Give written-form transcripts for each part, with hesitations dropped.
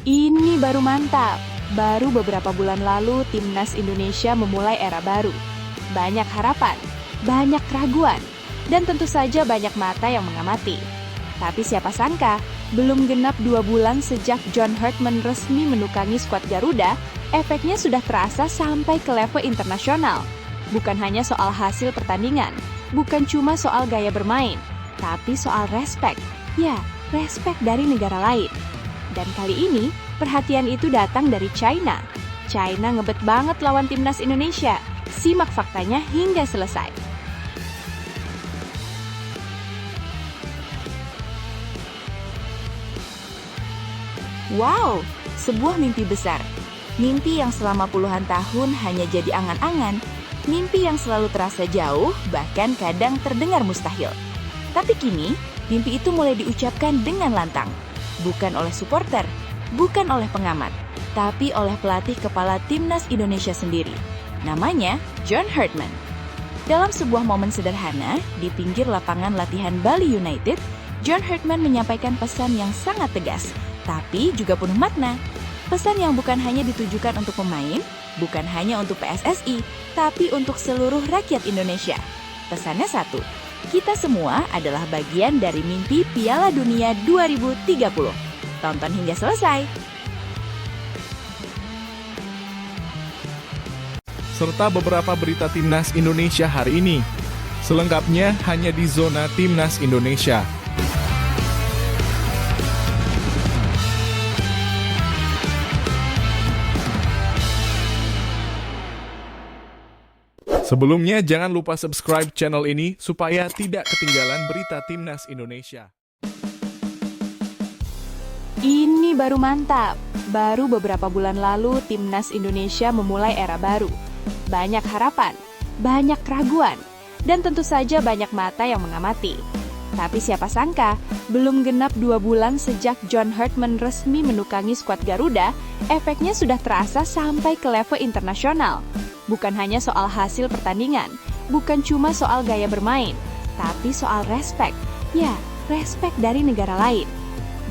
Ini baru mantap. Baru beberapa bulan lalu, Timnas Indonesia memulai era baru. Banyak harapan, banyak keraguan, dan tentu saja banyak mata yang mengamati. Tapi siapa sangka, belum genap 2 bulan sejak John Hartman resmi menukangi skuad Garuda, efeknya sudah terasa sampai ke level internasional. Bukan hanya soal hasil pertandingan, bukan cuma soal gaya bermain, tapi soal respek. Ya, respek dari negara lain. Dan kali ini, perhatian itu datang dari China. China ngebet banget lawan Timnas Indonesia. Simak faktanya hingga selesai. Wow, sebuah mimpi besar. Mimpi yang selama puluhan tahun hanya jadi angan-angan. Mimpi yang selalu terasa jauh, bahkan kadang terdengar mustahil. Tapi kini, mimpi itu mulai diucapkan dengan lantang. Bukan oleh supporter, bukan oleh pengamat, tapi oleh pelatih kepala Timnas Indonesia sendiri. Namanya John Hartman. Dalam sebuah momen sederhana, di pinggir lapangan latihan Bali United, John Hartman menyampaikan pesan yang sangat tegas, tapi juga penuh makna. Pesan yang bukan hanya ditujukan untuk pemain, bukan hanya untuk PSSI, tapi untuk seluruh rakyat Indonesia. Pesannya satu, kita semua adalah bagian dari mimpi Piala Dunia 2030. Tonton hingga selesai. Serta beberapa berita Timnas Indonesia hari ini. Selengkapnya hanya di Zona Timnas Indonesia. Sebelumnya, jangan lupa subscribe channel ini supaya tidak ketinggalan berita Timnas Indonesia. Ini baru mantap. Baru beberapa bulan lalu, Timnas Indonesia memulai era baru. Banyak harapan, banyak keraguan, dan tentu saja banyak mata yang mengamati. Tapi siapa sangka, belum genap 2 bulan sejak John Hartman resmi menukangi skuad Garuda, efeknya sudah terasa sampai ke level internasional. Bukan hanya soal hasil pertandingan, bukan cuma soal gaya bermain, tapi soal respek. Ya, respek dari negara lain.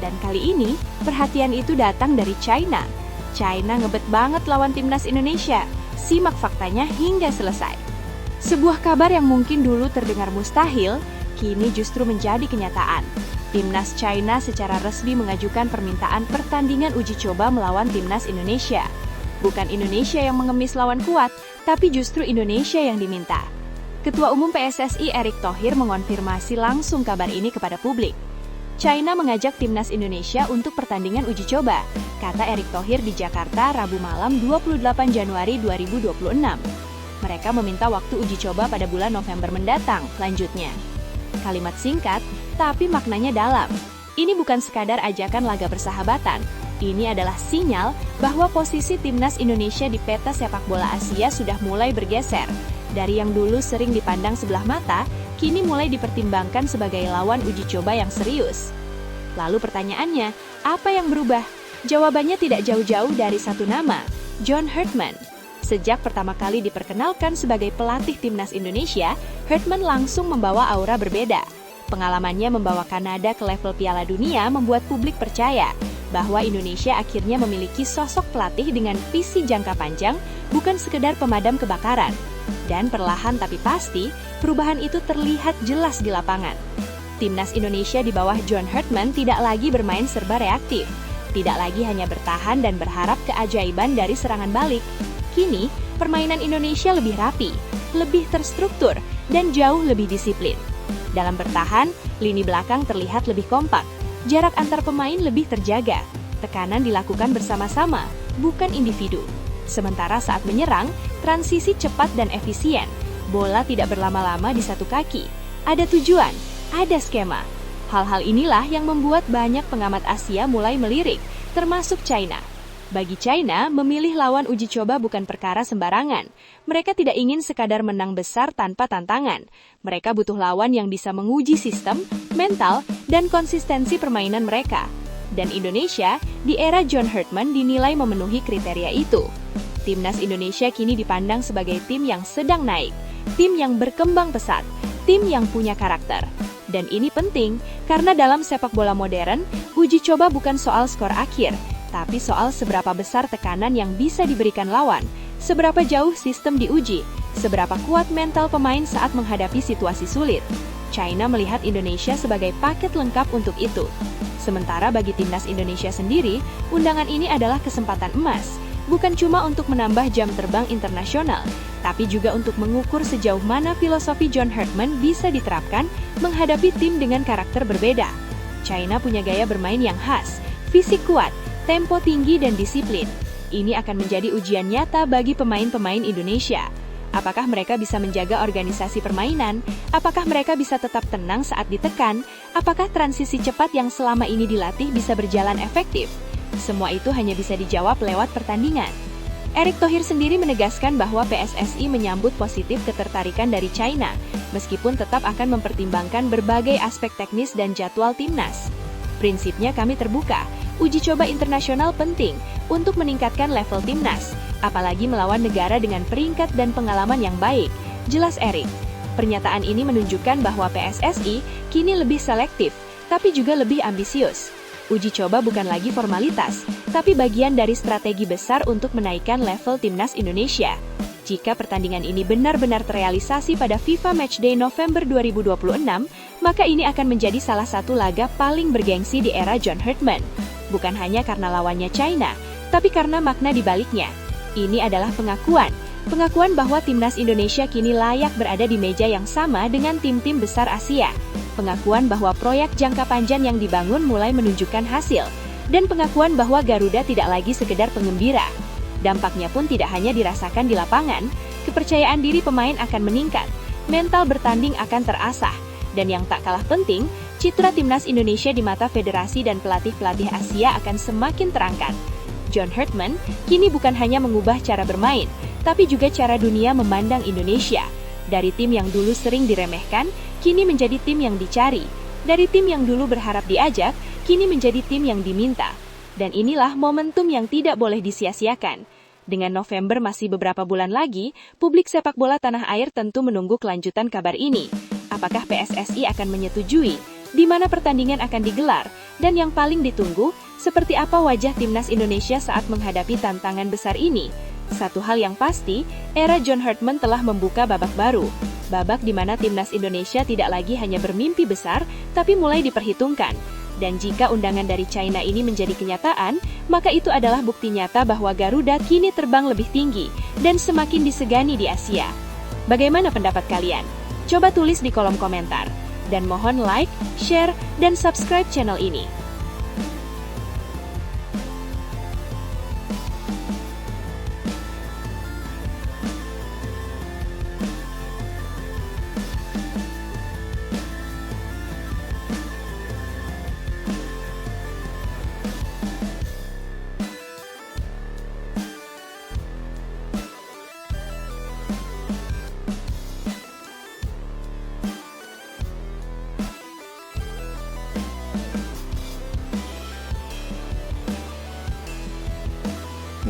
Dan kali ini, perhatian itu datang dari China. China ngebet banget lawan Timnas Indonesia. Simak faktanya hingga selesai. Sebuah kabar yang mungkin dulu terdengar mustahil, kini justru menjadi kenyataan. Timnas China secara resmi mengajukan permintaan pertandingan uji coba melawan Timnas Indonesia. Bukan Indonesia yang mengemis lawan kuat, tapi justru Indonesia yang diminta. Ketua Umum PSSI Erick Thohir mengonfirmasi langsung kabar ini kepada publik. China mengajak Timnas Indonesia untuk pertandingan uji coba, kata Erick Thohir di Jakarta Rabu malam 28 Januari 2026. Mereka meminta waktu uji coba pada bulan November mendatang, lanjutnya. Kalimat singkat, tapi maknanya dalam. Ini bukan sekadar ajakan laga persahabatan. Ini adalah sinyal bahwa posisi Timnas Indonesia di peta sepak bola Asia sudah mulai bergeser. Dari yang dulu sering dipandang sebelah mata, kini mulai dipertimbangkan sebagai lawan uji coba yang serius. Lalu pertanyaannya, apa yang berubah? Jawabannya tidak jauh-jauh dari satu nama, John Hartman. Sejak pertama kali diperkenalkan sebagai pelatih Timnas Indonesia, Hartman langsung membawa aura berbeda. Pengalamannya membawa Kanada ke level Piala Dunia membuat publik percaya bahwa Indonesia akhirnya memiliki sosok pelatih dengan visi jangka panjang, bukan sekedar pemadam kebakaran. Dan perlahan tapi pasti, perubahan itu terlihat jelas di lapangan. Timnas Indonesia di bawah John Hartman tidak lagi bermain serba reaktif. Tidak lagi hanya bertahan dan berharap keajaiban dari serangan balik. Kini, permainan Indonesia lebih rapi, lebih terstruktur, dan jauh lebih disiplin. Dalam bertahan, lini belakang terlihat lebih kompak. Jarak antar pemain lebih terjaga. Tekanan dilakukan bersama-sama, bukan individu. Sementara saat menyerang, transisi cepat dan efisien. Bola tidak berlama-lama di satu kaki. Ada tujuan, ada skema. Hal-hal inilah yang membuat banyak pengamat Asia mulai melirik, termasuk China. Bagi China, memilih lawan uji coba bukan perkara sembarangan. Mereka tidak ingin sekadar menang besar tanpa tantangan. Mereka butuh lawan yang bisa menguji sistem, mental, dan konsistensi permainan mereka. Dan Indonesia, di era John Hartman dinilai memenuhi kriteria itu. Timnas Indonesia kini dipandang sebagai tim yang sedang naik, tim yang berkembang pesat, tim yang punya karakter. Dan ini penting, karena dalam sepak bola modern, uji coba bukan soal skor akhir, tapi soal seberapa besar tekanan yang bisa diberikan lawan, seberapa jauh sistem diuji, seberapa kuat mental pemain saat menghadapi situasi sulit. China melihat Indonesia sebagai paket lengkap untuk itu. Sementara bagi timnas Indonesia sendiri, undangan ini adalah kesempatan emas, bukan cuma untuk menambah jam terbang internasional, tapi juga untuk mengukur sejauh mana filosofi John Herdman bisa diterapkan menghadapi tim dengan karakter berbeda. China punya gaya bermain yang khas, fisik kuat, tempo tinggi dan disiplin. Ini akan menjadi ujian nyata bagi pemain-pemain Indonesia. Apakah mereka bisa menjaga organisasi permainan? Apakah mereka bisa tetap tenang saat ditekan? Apakah transisi cepat yang selama ini dilatih bisa berjalan efektif? Semua itu hanya bisa dijawab lewat pertandingan. Erick Thohir sendiri menegaskan bahwa PSSI menyambut positif ketertarikan dari China, meskipun tetap akan mempertimbangkan berbagai aspek teknis dan jadwal timnas. Prinsipnya kami terbuka, uji coba internasional penting untuk meningkatkan level timnas, apalagi melawan negara dengan peringkat dan pengalaman yang baik, jelas Erick. Pernyataan ini menunjukkan bahwa PSSI kini lebih selektif, tapi juga lebih ambisius. Uji coba bukan lagi formalitas, tapi bagian dari strategi besar untuk menaikkan level timnas Indonesia. Jika pertandingan ini benar-benar terrealisasi pada FIFA Matchday November 2026, maka ini akan menjadi salah satu laga paling bergengsi di era John Herdman. Bukan hanya karena lawannya China, tapi karena makna di baliknya. Ini adalah pengakuan bahwa timnas Indonesia kini layak berada di meja yang sama dengan tim-tim besar Asia. Pengakuan bahwa proyek jangka panjang yang dibangun mulai menunjukkan hasil, dan pengakuan bahwa Garuda tidak lagi sekedar pengembira. Dampaknya pun tidak hanya dirasakan di lapangan, kepercayaan diri pemain akan meningkat, mental bertanding akan terasah, dan yang tak kalah penting, citra timnas Indonesia di mata federasi dan pelatih-pelatih Asia akan semakin terangkat. John Herdman kini bukan hanya mengubah cara bermain, tapi juga cara dunia memandang Indonesia. Dari tim yang dulu sering diremehkan, kini menjadi tim yang dicari. Dari tim yang dulu berharap diajak, kini menjadi tim yang diminta. Dan inilah momentum yang tidak boleh disia-siakan. Dengan November masih beberapa bulan lagi, publik sepak bola tanah air tentu menunggu kelanjutan kabar ini. Apakah PSSI akan menyetujui? Di mana pertandingan akan digelar? Dan yang paling ditunggu, seperti apa wajah timnas Indonesia saat menghadapi tantangan besar ini? Satu hal yang pasti, era John Herdman telah membuka babak baru. Babak di mana timnas Indonesia tidak lagi hanya bermimpi besar, tapi mulai diperhitungkan. Dan jika undangan dari China ini menjadi kenyataan, maka itu adalah bukti nyata bahwa Garuda kini terbang lebih tinggi dan semakin disegani di Asia. Bagaimana pendapat kalian? Coba tulis di kolom komentar. Dan mohon like, share, dan subscribe channel ini.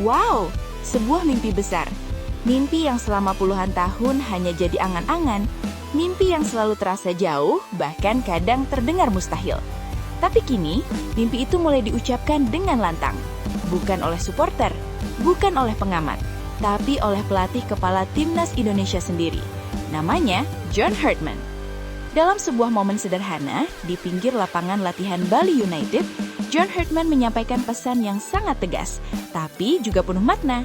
Wow, sebuah mimpi besar. Mimpi yang selama puluhan tahun hanya jadi angan-angan. Mimpi yang selalu terasa jauh, bahkan kadang terdengar mustahil. Tapi kini, mimpi itu mulai diucapkan dengan lantang. Bukan oleh supporter, bukan oleh pengamat, tapi oleh pelatih kepala timnas Indonesia sendiri. Namanya John Herdman. Dalam sebuah momen sederhana, di pinggir lapangan latihan Bali United, John Herdman menyampaikan pesan yang sangat tegas, tapi juga penuh makna.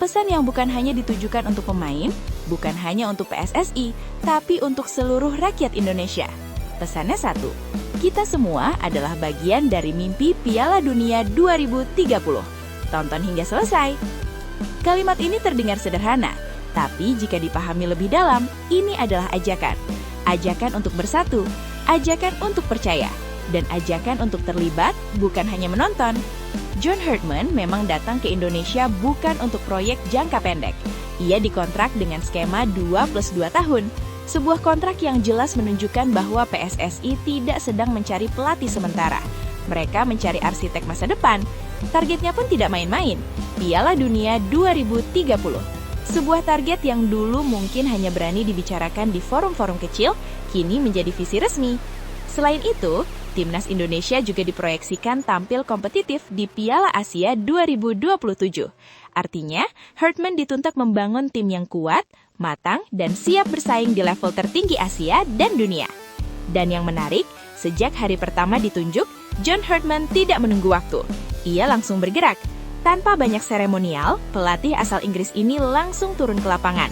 Pesan yang bukan hanya ditujukan untuk pemain, bukan hanya untuk PSSI, tapi untuk seluruh rakyat Indonesia. Pesannya satu, kita semua adalah bagian dari mimpi Piala Dunia 2030. Tonton hingga selesai. Kalimat ini terdengar sederhana, tapi jika dipahami lebih dalam, ini adalah ajakan. Ajakan untuk bersatu, ajakan untuk percaya, dan ajakan untuk terlibat, bukan hanya menonton. John Herdman memang datang ke Indonesia bukan untuk proyek jangka pendek. Ia dikontrak dengan skema 2+2 tahun. Sebuah kontrak yang jelas menunjukkan bahwa PSSI tidak sedang mencari pelatih sementara. Mereka mencari arsitek masa depan. Targetnya pun tidak main-main, Piala Dunia 2030. Sebuah target yang dulu mungkin hanya berani dibicarakan di forum-forum kecil, kini menjadi visi resmi. Selain itu, Timnas Indonesia juga diproyeksikan tampil kompetitif di Piala Asia 2027. Artinya, Hartman dituntut membangun tim yang kuat, matang, dan siap bersaing di level tertinggi Asia dan dunia. Dan yang menarik, sejak hari pertama ditunjuk, John Hartman tidak menunggu waktu. Ia langsung bergerak. Tanpa banyak seremonial, pelatih asal Inggris ini langsung turun ke lapangan.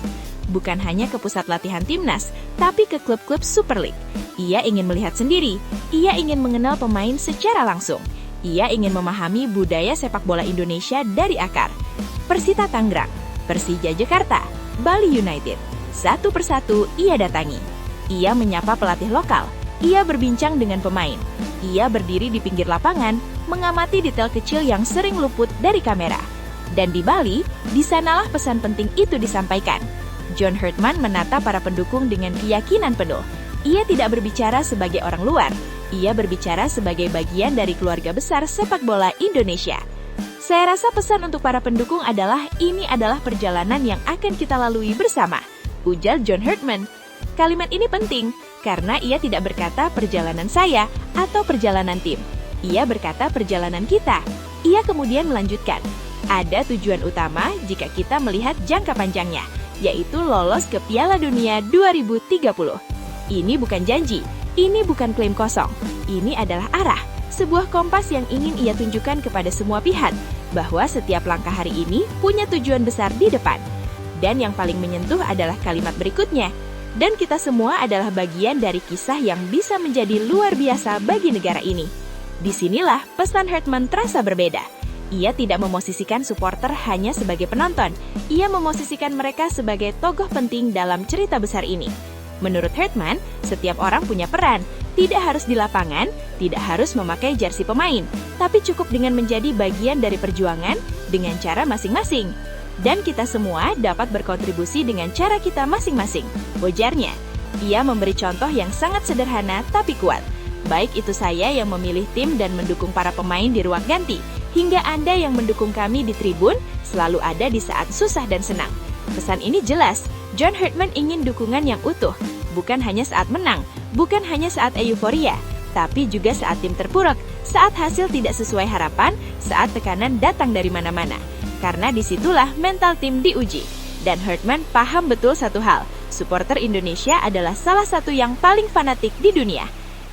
Bukan hanya ke pusat latihan timnas, tapi ke klub-klub Super League. Ia ingin melihat sendiri, ia ingin mengenal pemain secara langsung. Ia ingin memahami budaya sepak bola Indonesia dari akar. Persita Tangerang, Persija Jakarta, Bali United, satu persatu ia datangi. Ia menyapa pelatih lokal, ia berbincang dengan pemain. Ia berdiri di pinggir lapangan, mengamati detail kecil yang sering luput dari kamera. Dan di Bali, di sanalah pesan penting itu disampaikan. John Hartman menata para pendukung dengan keyakinan penuh. Ia tidak berbicara sebagai orang luar, ia berbicara sebagai bagian dari keluarga besar sepak bola Indonesia. Saya rasa pesan untuk para pendukung adalah ini adalah perjalanan yang akan kita lalui bersama, ujar John Hartman. Kalimat ini penting karena ia tidak berkata perjalanan saya atau perjalanan tim. Ia berkata perjalanan kita. Ia kemudian melanjutkan, ada tujuan utama jika kita melihat jangka panjangnya, yaitu lolos ke Piala Dunia 2030. Ini bukan janji, ini bukan klaim kosong, ini adalah arah, sebuah kompas yang ingin ia tunjukkan kepada semua pihak, bahwa setiap langkah hari ini punya tujuan besar di depan. Dan yang paling menyentuh adalah kalimat berikutnya, dan kita semua adalah bagian dari kisah yang bisa menjadi luar biasa bagi negara ini. Disinilah pesan Hartman terasa berbeda. Ia tidak memosisikan supporter hanya sebagai penonton, ia memosisikan mereka sebagai tokoh penting dalam cerita besar ini. Menurut Hartman, setiap orang punya peran, tidak harus di lapangan, tidak harus memakai jersey pemain, tapi cukup dengan menjadi bagian dari perjuangan dengan cara masing-masing. Dan kita semua dapat berkontribusi dengan cara kita masing-masing, ujarnya. Ia memberi contoh yang sangat sederhana tapi kuat. Baik itu saya yang memilih tim dan mendukung para pemain di ruang ganti, hingga Anda yang mendukung kami di tribun selalu ada di saat susah dan senang. Pesan ini jelas, John Hartman ingin dukungan yang utuh, bukan hanya saat menang, bukan hanya saat euforia, tapi juga saat tim terpuruk, saat hasil tidak sesuai harapan, saat tekanan datang dari mana-mana. Karena disitulah mental tim diuji. Dan Hartman paham betul satu hal, supporter Indonesia adalah salah satu yang paling fanatik di dunia.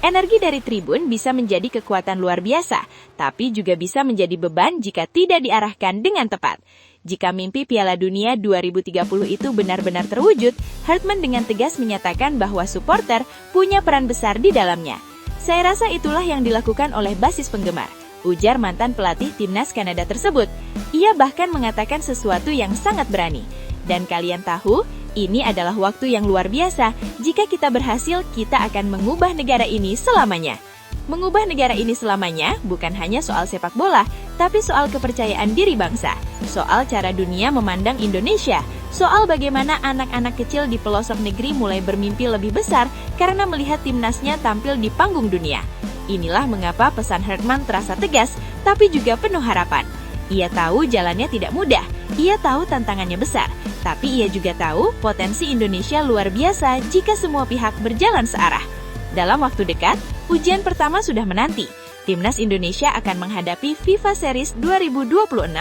Energi dari tribun bisa menjadi kekuatan luar biasa, tapi juga bisa menjadi beban jika tidak diarahkan dengan tepat. Jika mimpi Piala Dunia 2030 itu benar-benar terwujud, Hartman dengan tegas menyatakan bahwa supporter punya peran besar di dalamnya. Saya rasa itulah yang dilakukan oleh basis penggemar, ujar mantan pelatih timnas Kanada tersebut. Ia bahkan mengatakan sesuatu yang sangat berani. Dan kalian tahu, ini adalah waktu yang luar biasa. Jika kita berhasil, kita akan mengubah negara ini selamanya. Mengubah negara ini selamanya bukan hanya soal sepak bola, tapi soal kepercayaan diri bangsa, soal cara dunia memandang Indonesia, soal bagaimana anak-anak kecil di pelosok negeri mulai bermimpi lebih besar karena melihat timnasnya tampil di panggung dunia. Inilah mengapa pesan Hartman terasa tegas, tapi juga penuh harapan. Ia tahu jalannya tidak mudah, ia tahu tantangannya besar, tapi ia juga tahu potensi Indonesia luar biasa jika semua pihak berjalan searah. Dalam waktu dekat, ujian pertama sudah menanti. Timnas Indonesia akan menghadapi FIFA Series 2026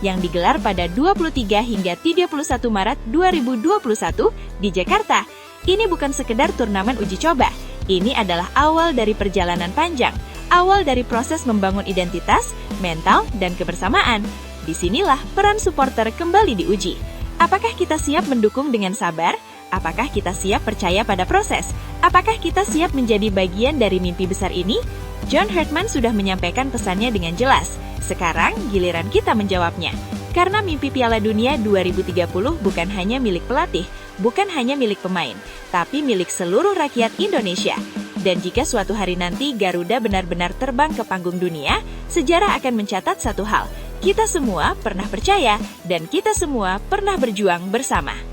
yang digelar pada 23 hingga 31 Maret 2021 di Jakarta. Ini bukan sekedar turnamen uji coba, ini adalah awal dari perjalanan panjang, awal dari proses membangun identitas, mental, dan kebersamaan. Disinilah peran supporter kembali diuji. Apakah kita siap mendukung dengan sabar? Apakah kita siap percaya pada proses? Apakah kita siap menjadi bagian dari mimpi besar ini? John Hartman sudah menyampaikan pesannya dengan jelas. Sekarang giliran kita menjawabnya. Karena mimpi Piala Dunia 2030 bukan hanya milik pelatih, bukan hanya milik pemain, tapi milik seluruh rakyat Indonesia. Dan jika suatu hari nanti Garuda benar-benar terbang ke panggung dunia, sejarah akan mencatat satu hal. Kita semua pernah percaya dan kita semua pernah berjuang bersama.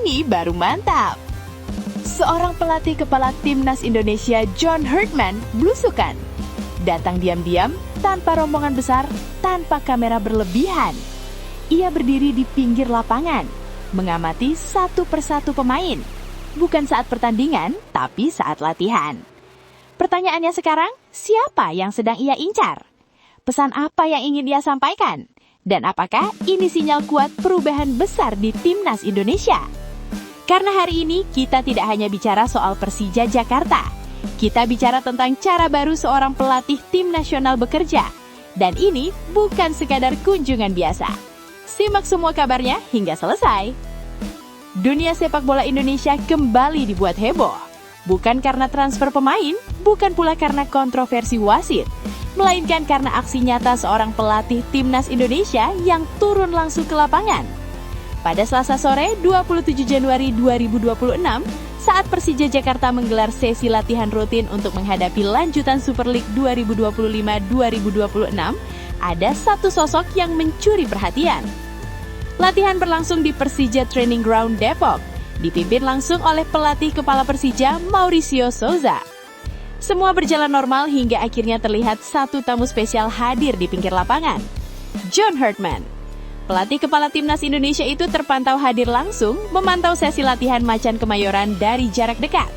ini baru mantap. Seorang pelatih kepala timnas Indonesia, John Herdman, blusukan. Datang diam-diam, tanpa rombongan besar, tanpa kamera berlebihan. Ia berdiri di pinggir lapangan, mengamati satu persatu pemain. Bukan saat pertandingan, tapi saat latihan. Pertanyaannya sekarang, siapa yang sedang ia incar? Pesan apa yang ingin ia sampaikan? Dan apakah ini sinyal kuat perubahan besar di timnas Indonesia? Karena hari ini kita tidak hanya bicara soal Persija Jakarta. Kita bicara tentang cara baru seorang pelatih tim nasional bekerja. Dan ini bukan sekadar kunjungan biasa. Simak semua kabarnya hingga selesai. Dunia sepak bola Indonesia kembali dibuat heboh. Bukan karena transfer pemain, bukan pula karena kontroversi wasit, melainkan karena aksi nyata seorang pelatih timnas Indonesia yang turun langsung ke lapangan. Pada Selasa sore 27 Januari 2026, saat Persija Jakarta menggelar sesi latihan rutin untuk menghadapi lanjutan Super League 2025-2026, ada satu sosok yang mencuri perhatian. Latihan berlangsung di Persija Training Ground Depok, dipimpin langsung oleh pelatih kepala Persija, Mauricio Souza. Semua berjalan normal hingga akhirnya terlihat satu tamu spesial hadir di pinggir lapangan, John Herdman. Pelatih kepala timnas Indonesia itu terpantau hadir langsung memantau sesi latihan Macan Kemayoran dari jarak dekat.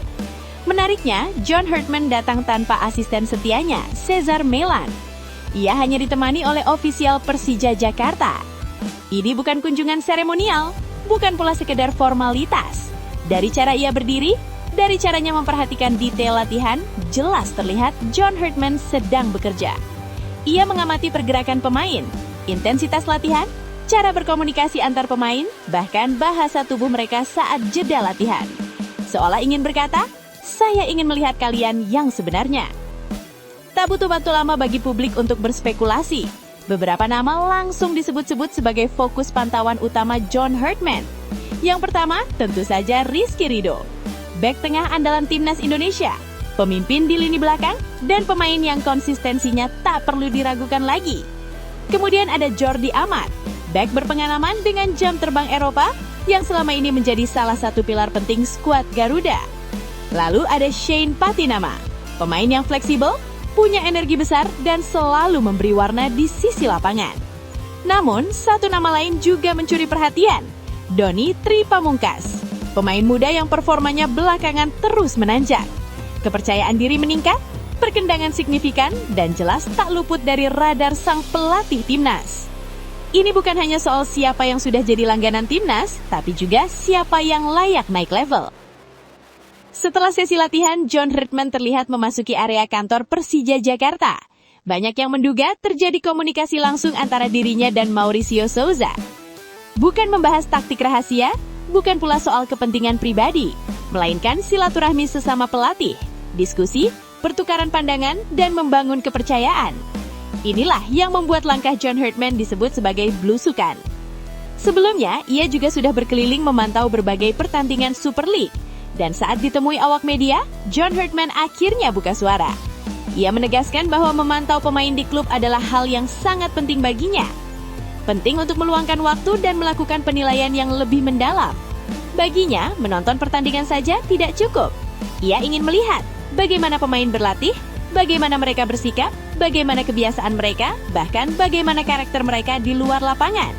Menariknya, John Herdman datang tanpa asisten setianya, Cesar Melan. Ia hanya ditemani oleh ofisial Persija Jakarta. Ini bukan kunjungan seremonial, bukan pula sekedar formalitas. Dari cara ia berdiri, dari caranya memperhatikan detail latihan, jelas terlihat John Herdman sedang bekerja. Ia mengamati pergerakan pemain, intensitas latihan, cara berkomunikasi antar pemain, bahkan bahasa tubuh mereka saat jeda latihan. Seolah ingin berkata, saya ingin melihat kalian yang sebenarnya. Tak butuh waktu lama bagi publik untuk berspekulasi. Beberapa nama langsung disebut-sebut sebagai fokus pantauan utama John Herdman. Yang pertama, tentu saja Rizky Ridho, bek tengah andalan timnas Indonesia, pemimpin di lini belakang, dan pemain yang konsistensinya tak perlu diragukan lagi. Kemudian ada Jordi Amat, bek berpengalaman dengan jam terbang Eropa, yang selama ini menjadi salah satu pilar penting skuad Garuda. Lalu ada Shane Patinama, pemain yang fleksibel, punya energi besar, dan selalu memberi warna di sisi lapangan. Namun, satu nama lain juga mencuri perhatian, Doni Tri Pamungkas, pemain muda yang performanya belakangan terus menanjak. Kepercayaan diri meningkat, perkendangan signifikan, dan jelas tak luput dari radar sang pelatih timnas. Ini bukan hanya soal siapa yang sudah jadi langganan timnas, tapi juga siapa yang layak naik level. Setelah sesi latihan, John Herdman terlihat memasuki area kantor Persija Jakarta. Banyak yang menduga terjadi komunikasi langsung antara dirinya dan Mauricio Souza. Bukan membahas taktik rahasia, bukan pula soal kepentingan pribadi, melainkan silaturahmi sesama pelatih, diskusi, pertukaran pandangan, dan membangun kepercayaan. Inilah yang membuat langkah John Herdman disebut sebagai blusukan. Sebelumnya, ia juga sudah berkeliling memantau berbagai pertandingan Super League. Dan saat ditemui awak media, John Herdman akhirnya buka suara. Ia menegaskan bahwa memantau pemain di klub adalah hal yang sangat penting baginya. Penting untuk meluangkan waktu dan melakukan penilaian yang lebih mendalam. Baginya, menonton pertandingan saja tidak cukup. Ia ingin melihat bagaimana pemain berlatih, bagaimana mereka bersikap, bagaimana kebiasaan mereka, bahkan bagaimana karakter mereka di luar lapangan.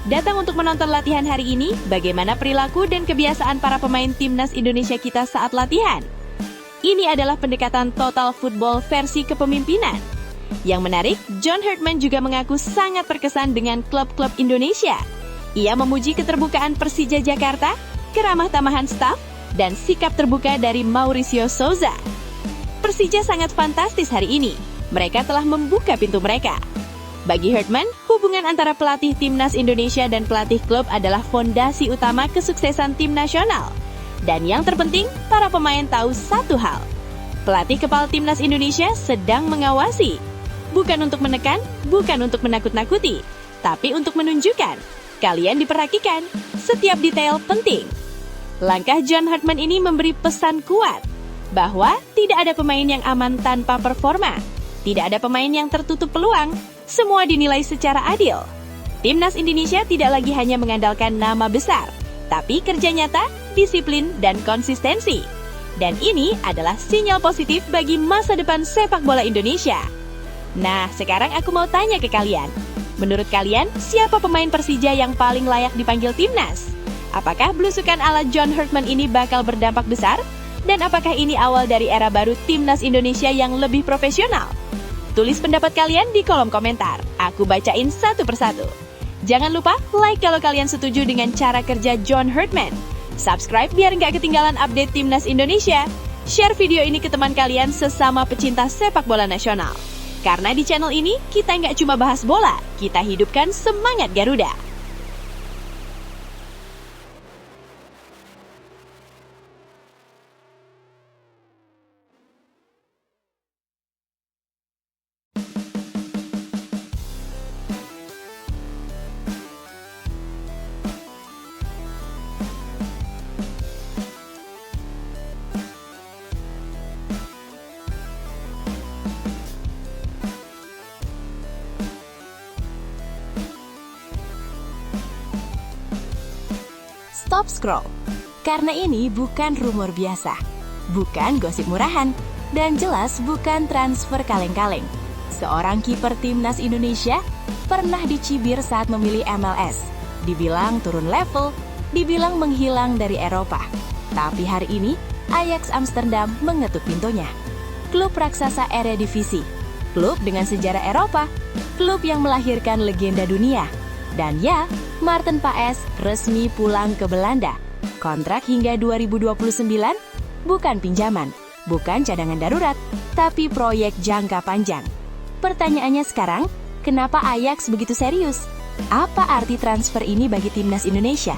Datang untuk menonton latihan hari ini, bagaimana perilaku dan kebiasaan para pemain timnas Indonesia kita saat latihan. Ini adalah pendekatan total football versi kepemimpinan. Yang menarik, John Herdman juga mengaku sangat terkesan dengan klub-klub Indonesia. Ia memuji keterbukaan Persija Jakarta, keramah tamahan staf, dan sikap terbuka dari Mauricio Souza. Persija sangat fantastis hari ini. Mereka telah membuka pintu mereka. Bagi Herdman, hubungan antara pelatih timnas Indonesia dan pelatih klub adalah fondasi utama kesuksesan tim nasional. Dan yang terpenting, para pemain tahu satu hal. Pelatih kepala timnas Indonesia sedang mengawasi. Bukan untuk menekan, bukan untuk menakut-nakuti, tapi untuk menunjukkan. Kalian diperhatikan, setiap detail penting. Langkah John Herdman ini memberi pesan kuat bahwa tidak ada pemain yang aman tanpa performa. Tidak ada pemain yang tertutup peluang. Semua dinilai secara adil. Timnas Indonesia tidak lagi hanya mengandalkan nama besar, Tapi kerja nyata, disiplin, dan konsistensi. Dan ini adalah sinyal positif bagi masa depan sepak bola Indonesia. Nah, sekarang aku mau tanya ke kalian. Menurut kalian, siapa pemain Persija yang paling layak dipanggil timnas? Apakah belusukan ala John Herdman ini bakal berdampak besar? Dan apakah ini awal dari era baru timnas Indonesia yang lebih profesional? Tulis pendapat kalian di kolom komentar. Aku bacain satu persatu. Jangan lupa like kalau kalian setuju dengan cara kerja John Herdman. Subscribe biar nggak ketinggalan update timnas Indonesia. Share video ini ke teman kalian sesama pecinta sepak bola nasional. Karena di channel ini kita nggak cuma bahas bola, kita hidupkan semangat Garuda. Stop scroll. Karena ini bukan rumor biasa, bukan gosip murahan, dan jelas bukan transfer kaleng-kaleng. Seorang kiper timnas Indonesia pernah dicibir saat memilih MLS. Dibilang turun level, dibilang menghilang dari Eropa. Tapi hari ini, Ajax Amsterdam mengetuk pintunya. Klub raksasa Eredivisie, klub dengan sejarah Eropa, klub yang melahirkan legenda dunia. Dan ya, Maarten Paes resmi pulang ke Belanda. Kontrak hingga 2029, bukan pinjaman, bukan cadangan darurat, tapi proyek jangka panjang. Pertanyaannya sekarang, kenapa Ajax begitu serius? Apa arti transfer ini bagi timnas Indonesia?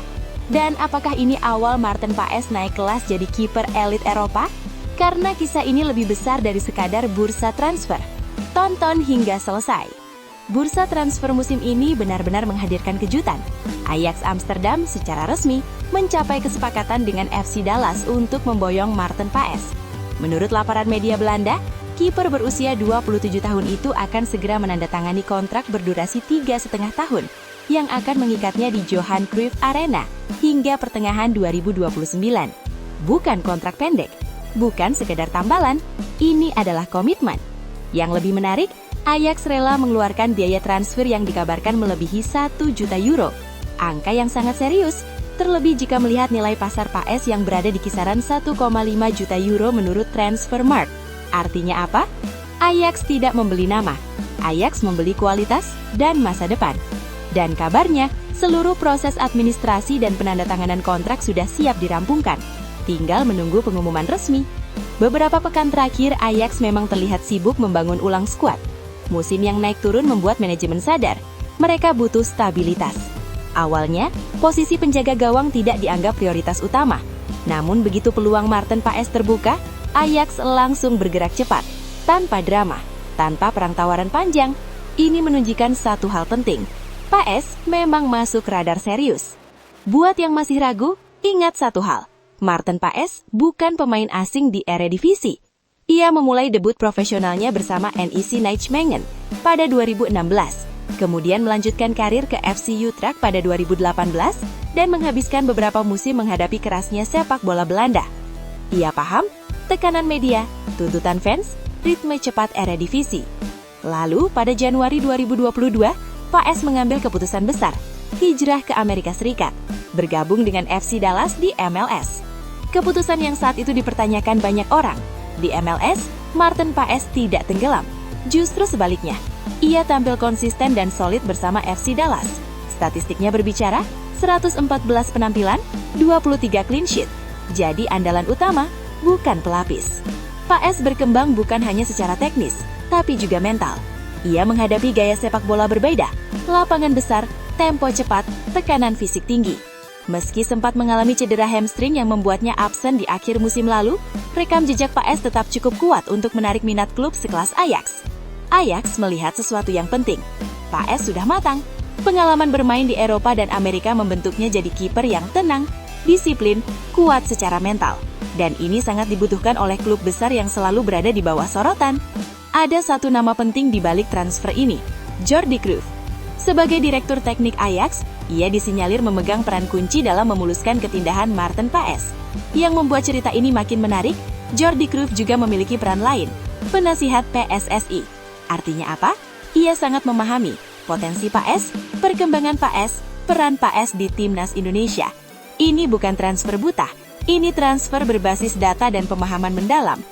Dan apakah ini awal Maarten Paes naik kelas jadi kiper elit Eropa? Karena kisah ini lebih besar dari sekadar bursa transfer. Tonton hingga selesai. Bursa transfer musim ini benar-benar menghadirkan kejutan. Ajax Amsterdam secara resmi mencapai kesepakatan dengan FC Dallas untuk memboyong Maarten Paes. Menurut laporan media Belanda, kiper berusia 27 tahun itu akan segera menandatangani kontrak berdurasi 3,5 tahun yang akan mengikatnya di Johan Cruyff Arena hingga pertengahan 2029. Bukan kontrak pendek, bukan sekedar tambalan, ini adalah komitmen. Yang lebih menarik, Ajax rela mengeluarkan biaya transfer yang dikabarkan melebihi 1 juta euro. Angka yang sangat serius, terlebih jika melihat nilai pasar Paes yang berada di kisaran 1,5 juta euro menurut Transfermarkt. Artinya apa? Ajax tidak membeli nama, Ajax membeli kualitas dan masa depan. Dan kabarnya, seluruh proses administrasi dan penandatanganan kontrak sudah siap dirampungkan. Tinggal menunggu pengumuman resmi. Beberapa pekan terakhir, Ajax memang terlihat sibuk membangun ulang skuad. Musim yang naik turun membuat manajemen sadar, mereka butuh stabilitas. Awalnya, posisi penjaga gawang tidak dianggap prioritas utama. Namun begitu peluang Maarten Paes terbuka, Ajax langsung bergerak cepat, tanpa drama, tanpa perang tawaran panjang. Ini menunjukkan satu hal penting, Paes memang masuk radar serius. Buat yang masih ragu, ingat satu hal, Maarten Paes bukan pemain asing di Eredivisie. Ia memulai debut profesionalnya bersama NEC Nijmegen pada 2016, kemudian melanjutkan karir ke FC Utrecht pada 2018 dan menghabiskan beberapa musim menghadapi kerasnya sepak bola Belanda. Ia paham tekanan media, tuntutan fans, ritme cepat Eredivisie. Lalu pada Januari 2022, Paes mengambil keputusan besar, hijrah ke Amerika Serikat, bergabung dengan FC Dallas di MLS. Keputusan yang saat itu dipertanyakan banyak orang. Di MLS, Maarten Paes tidak tenggelam. Justru sebaliknya, ia tampil konsisten dan solid bersama FC Dallas. Statistiknya berbicara, 114 penampilan, 23 clean sheet. Jadi andalan utama, bukan pelapis. Paes berkembang bukan hanya secara teknis, tapi juga mental. Ia menghadapi gaya sepak bola berbeda, lapangan besar, tempo cepat, tekanan fisik tinggi. Meski sempat mengalami cedera hamstring yang membuatnya absen di akhir musim lalu, rekam jejak Paes tetap cukup kuat untuk menarik minat klub sekelas Ajax. Ajax melihat sesuatu yang penting. Paes sudah matang. Pengalaman bermain di Eropa dan Amerika membentuknya jadi kiper yang tenang, disiplin, kuat secara mental. Dan ini sangat dibutuhkan oleh klub besar yang selalu berada di bawah sorotan. Ada satu nama penting di balik transfer ini, Jordi Cruyff. Sebagai direktur teknik Ajax, Ia disinyalir memegang peran kunci dalam memuluskan ketindahan Maarten Paes. Yang membuat cerita ini makin menarik, Jordi Cruyff juga memiliki peran lain, penasihat PSSI. Artinya apa? Ia sangat memahami potensi Paes, perkembangan Paes, peran Paes di timnas Indonesia. Ini bukan transfer buta, ini transfer berbasis data dan pemahaman mendalam.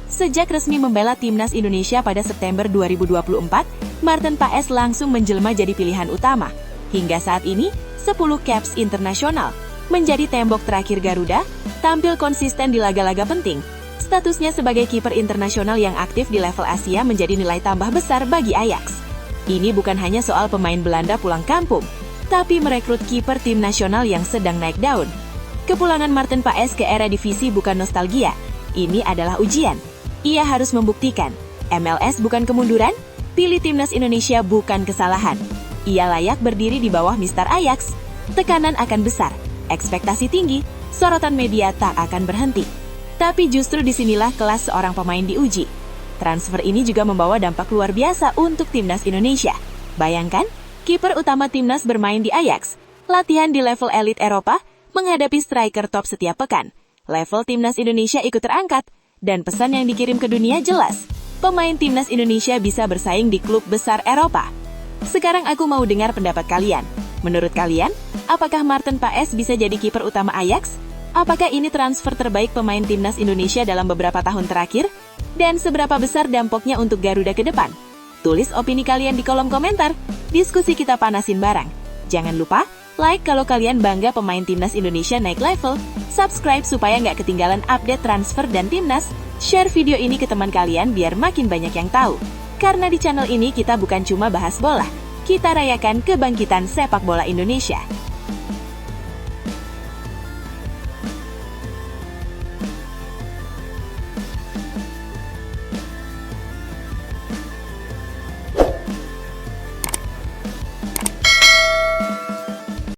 Sejak resmi membela timnas Indonesia pada September 2024, Maarten Paes langsung menjelma jadi pilihan utama. Hingga saat ini, 10 caps internasional, menjadi tembok terakhir Garuda, tampil konsisten di laga-laga penting. Statusnya sebagai kiper internasional yang aktif di level Asia menjadi nilai tambah besar bagi Ajax. Ini bukan hanya soal pemain Belanda pulang kampung, tapi merekrut kiper tim nasional yang sedang naik daun. Kepulangan Maarten Paes ke era divisi bukan nostalgia, ini adalah ujian. Ia harus membuktikan, MLS bukan kemunduran, pilih timnas Indonesia bukan kesalahan. Ia layak berdiri di bawah Mister Ajax. Tekanan akan besar, ekspektasi tinggi, sorotan media tak akan berhenti. Tapi justru disinilah kelas seorang pemain diuji. Transfer ini juga membawa dampak luar biasa untuk timnas Indonesia. Bayangkan, kiper utama timnas bermain di Ajax, latihan di level elit Eropa, menghadapi striker top setiap pekan. Level timnas Indonesia ikut terangkat, dan pesan yang dikirim ke dunia jelas. Pemain timnas Indonesia bisa bersaing di klub besar Eropa. Sekarang aku mau dengar pendapat kalian. Menurut kalian, apakah Maarten Paes bisa jadi kiper utama Ajax? Apakah ini transfer terbaik pemain timnas Indonesia dalam beberapa tahun terakhir? Dan seberapa besar dampaknya untuk Garuda ke depan? Tulis opini kalian di kolom komentar. Diskusi kita panasin bareng. Jangan lupa, like kalau kalian bangga pemain timnas Indonesia naik level. Subscribe supaya nggak ketinggalan update transfer dan timnas. Share video ini ke teman kalian biar makin banyak yang tahu. Karena di channel ini kita bukan cuma bahas bola, kita rayakan kebangkitan sepak bola Indonesia.